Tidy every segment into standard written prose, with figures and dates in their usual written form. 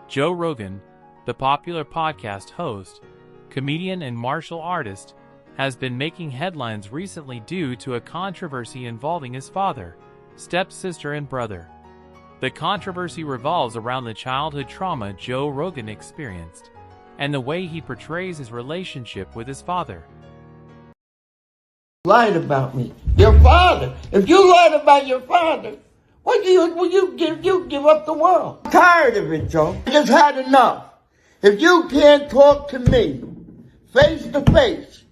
Joe Rogan, the popular podcast host, comedian and martial artist, has been making headlines recently due to a controversy involving his father, stepsister, and brother. The controversy revolves around the childhood trauma Joe Rogan experienced and the way he portrays his relationship with his father. Lied about me. Your father. If you lied about your father, what do you give up the world? I'm tired of it, Joe. I just had enough. If you can't talk to me face to face,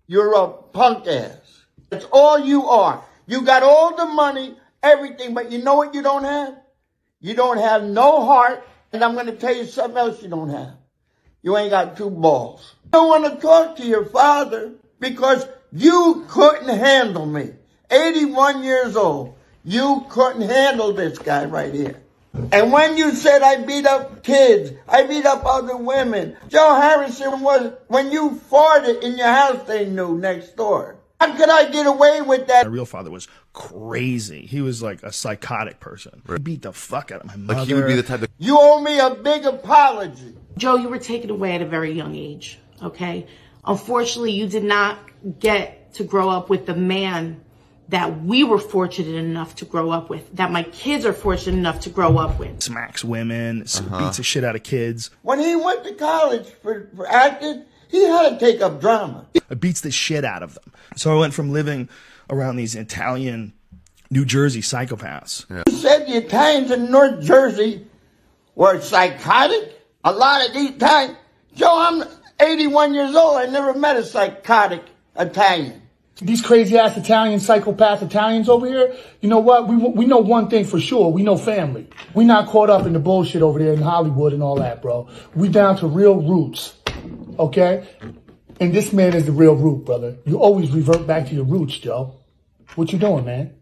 you're a punk ass. That's all you are. You got all the money, everything, but you know what you don't have? You don't have no heart, and I'm going to tell you something else you don't have. You ain't got two balls. I don't want to talk to your father because you couldn't handle me. 81 years old. You couldn't handle this guy right here. And when you said I beat up kids, I beat up other women, Joe Harrison was, when you farted in your house, they knew next door. How could I get away with that? My real father was crazy. He was like a psychotic person. He beat the fuck out of my mother. Like he would be the type of... You owe me a big apology. Joe, you were taken away at a very young age, okay? Unfortunately, you did not get to grow up with the man that we were fortunate enough to grow up with, that my kids are fortunate enough to grow up with. Smacks women, beats the shit out of kids. When he went to college for acting, he had to take up drama. Beats the shit out of them. So I went from living around these Italian, New Jersey psychopaths. Yeah. You said the Italians in North Jersey were psychotic? A lot of the Italians. Joe, I'm 81 years old. I never met a psychotic Italian. These crazy-ass Italian psychopath Italians over here, you know what? We know one thing for sure. We know family. We not caught up in the bullshit over there in Hollywood and all that, bro. We down to real roots, okay? And this man is the real root, brother. You always revert back to your roots, Joe. What you doing, man?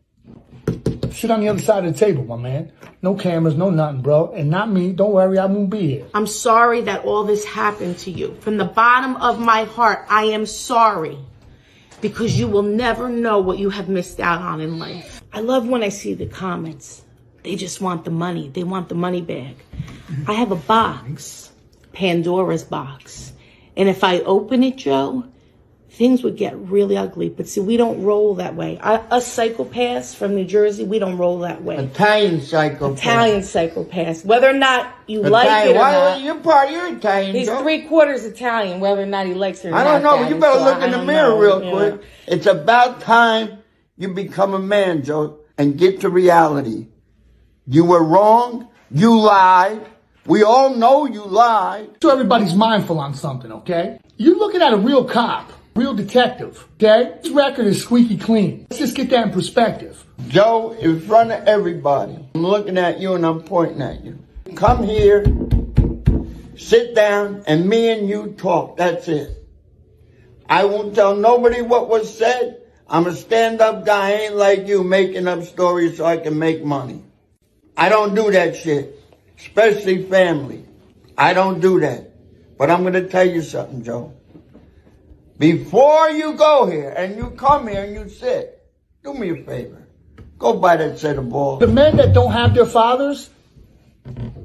Sit on the other side of the table, my man. No cameras, no nothing, bro. And not me. Don't worry, I won't be here. I'm sorry that all this happened to you. From the bottom of my heart, I am sorry. Because you will never know what you have missed out on in life. I love when I see the comments. They just want the money. They want the money bag. I have a box, Pandora's box. And if I open it, Joe, things would get really ugly. But see, we don't roll that way. Us psychopaths from New Jersey, we don't roll that way. Italian psychopaths. Italian psychopaths. Whether or not you like it or not. You're Italian, He's Joe. 3/4 Italian, whether or not he likes it or not. I don't know. You better look in the mirror real quick. Yeah. It's about time you become a man, Joe, and get to reality. You were wrong. You lied. We all know you lied. So everybody's mindful on something, okay? You're looking at a real cop, real detective, okay? This record is squeaky clean. Let's just get that in perspective. Joe, in front of everybody, I'm looking at you and I'm pointing at you. Come here, sit down, and me and you talk. That's it. I won't tell nobody what was said. I'm a stand-up guy. I ain't like you making up stories so I can make money. I don't do that shit, especially family. I don't do that. But I'm going to tell you something, Joe. Before you go here and you come here and you sit, do me a favor. Go buy that set of balls. The men that don't have their fathers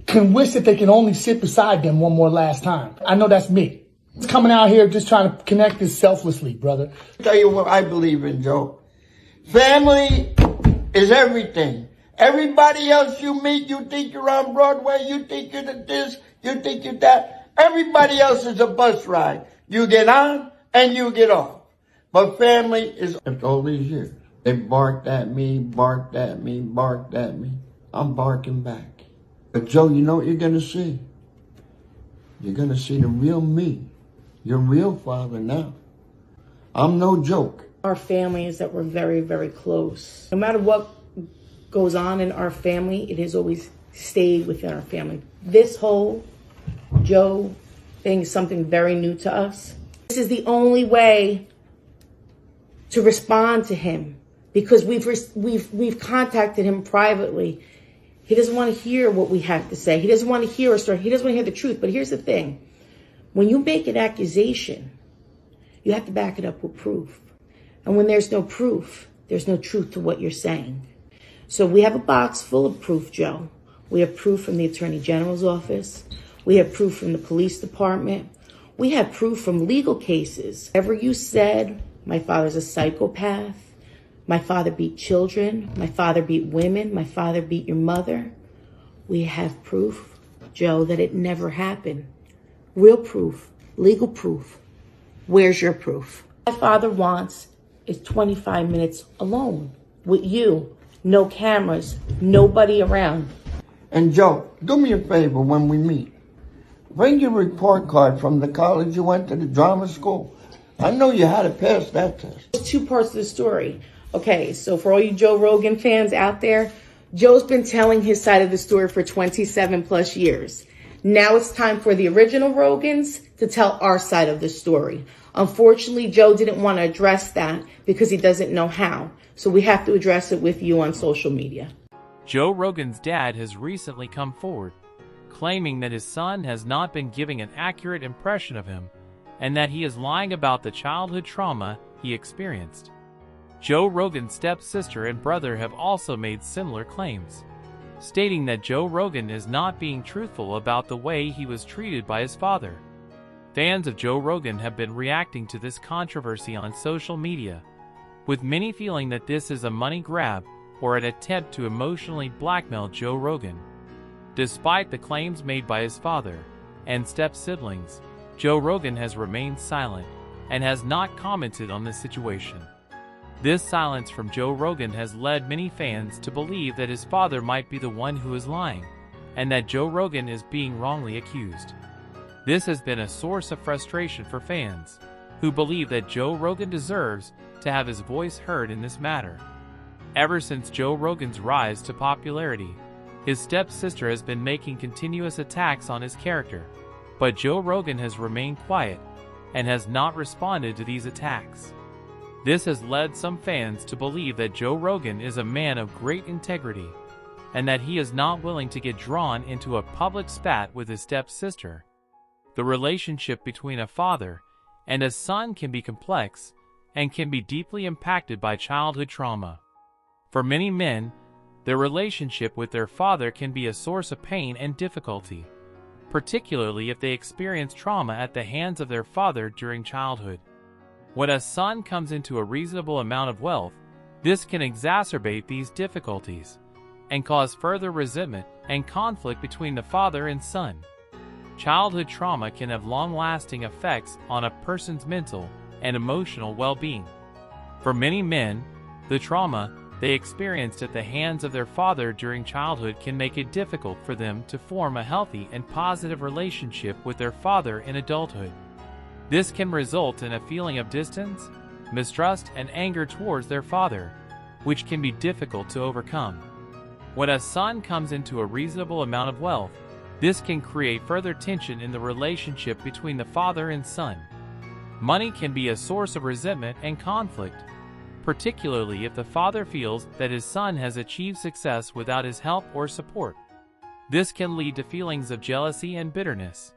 can wish that they can only sit beside them one more last time. I know that's me. It's coming out here just trying to connect this selflessly, brother. I'll tell you what I believe in, Joe. Family is everything. Everybody else you meet, you think you're on Broadway, you think you're this, you think you're that. Everybody else is a bus ride. You get on and you get off. But family is, after all these years, they barked at me, barked at me, barked at me. I'm barking back. But Joe, you know what you're going to see? You're going to see the real me. Your real father now. I'm no joke. Our family is that we're very, very close. No matter what goes on in our family, it has always stayed within our family. This whole Joe thing is something very new to us. This is the only way to respond to him because we've contacted him privately. He doesn't want to hear what we have to say. He doesn't want to hear our story. He doesn't want to hear the truth. But here's the thing. When you make an accusation, you have to back it up with proof. And when there's no proof, there's no truth to what you're saying. So we have a box full of proof, Joe. We have proof from the Attorney General's office. We have proof from the police department. We have proof from legal cases. Whatever you said, my father's a psychopath. My father beat children. My father beat women. My father beat your mother. We have proof, Joe, that it never happened. Real proof, legal proof. Where's your proof? My father wants is 25 minutes alone with you. No cameras, nobody around. And Joe, do me a favor when we meet. Bring your report card from the college you went to, the drama school. I know you had to pass that test. There's two parts of the story. Okay, so for all you Joe Rogan fans out there, Joe's been telling his side of the story for 27 plus years. Now it's time for the original Rogans to tell our side of the story. Unfortunately, Joe didn't want to address that because he doesn't know how. So we have to address it with you on social media. Joe Rogan's dad has recently come forward, claiming that his son has not been giving an accurate impression of him and that he is lying about the childhood trauma he experienced. Joe Rogan's stepsister and brother have also made similar claims, stating that Joe Rogan is not being truthful about the way he was treated by his father. Fans of Joe Rogan have been reacting to this controversy on social media, with many feeling that this is a money grab or an attempt to emotionally blackmail Joe Rogan. Despite the claims made by his father and step-siblings, Joe Rogan has remained silent and has not commented on the situation. This silence from Joe Rogan has led many fans to believe that his father might be the one who is lying, and that Joe Rogan is being wrongly accused. This has been a source of frustration for fans, who believe that Joe Rogan deserves to have his voice heard in this matter. Ever since Joe Rogan's rise to popularity, his stepsister has been making continuous attacks on his character, but Joe Rogan has remained quiet and has not responded to these attacks. This has led some fans to believe that Joe Rogan is a man of great integrity, and that he is not willing to get drawn into a public spat with his stepsister. The relationship between a father and a son can be complex and can be deeply impacted by childhood trauma. For many men, their relationship with their father can be a source of pain and difficulty, particularly if they experience trauma at the hands of their father during childhood. When a son comes into a reasonable amount of wealth, this can exacerbate these difficulties and cause further resentment and conflict between the father and son. Childhood trauma can have long-lasting effects on a person's mental and emotional well-being. For many men, the trauma they experienced at the hands of their father during childhood can make it difficult for them to form a healthy and positive relationship with their father in adulthood. This can result in a feeling of distance, mistrust, and anger towards their father, which can be difficult to overcome. When a son comes into a reasonable amount of wealth, this can create further tension in the relationship between the father and son. Money can be a source of resentment and conflict, particularly if the father feels that his son has achieved success without his help or support. This can lead to feelings of jealousy and bitterness,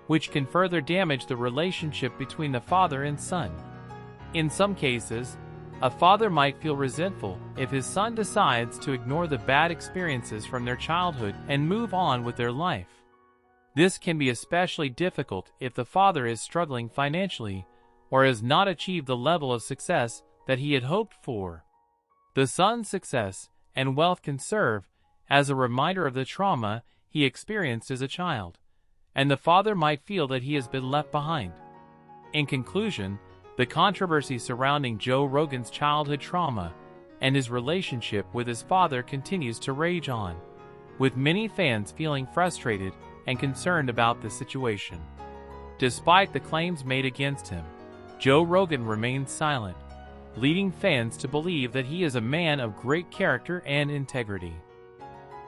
which can further damage the relationship between the father and son. In some cases, a father might feel resentful if his son decides to ignore the bad experiences from their childhood and move on with their life. This can be especially difficult if the father is struggling financially or has not achieved the level of success that he had hoped for. The son's success and wealth can serve as a reminder of the trauma he experienced as a child, and the father might feel that he has been left behind. In conclusion, the controversy surrounding Joe Rogan's childhood trauma and his relationship with his father continues to rage on, with many fans feeling frustrated and concerned about the situation. Despite the claims made against him, Joe Rogan remains silent, leading fans to believe that he is a man of great character and integrity.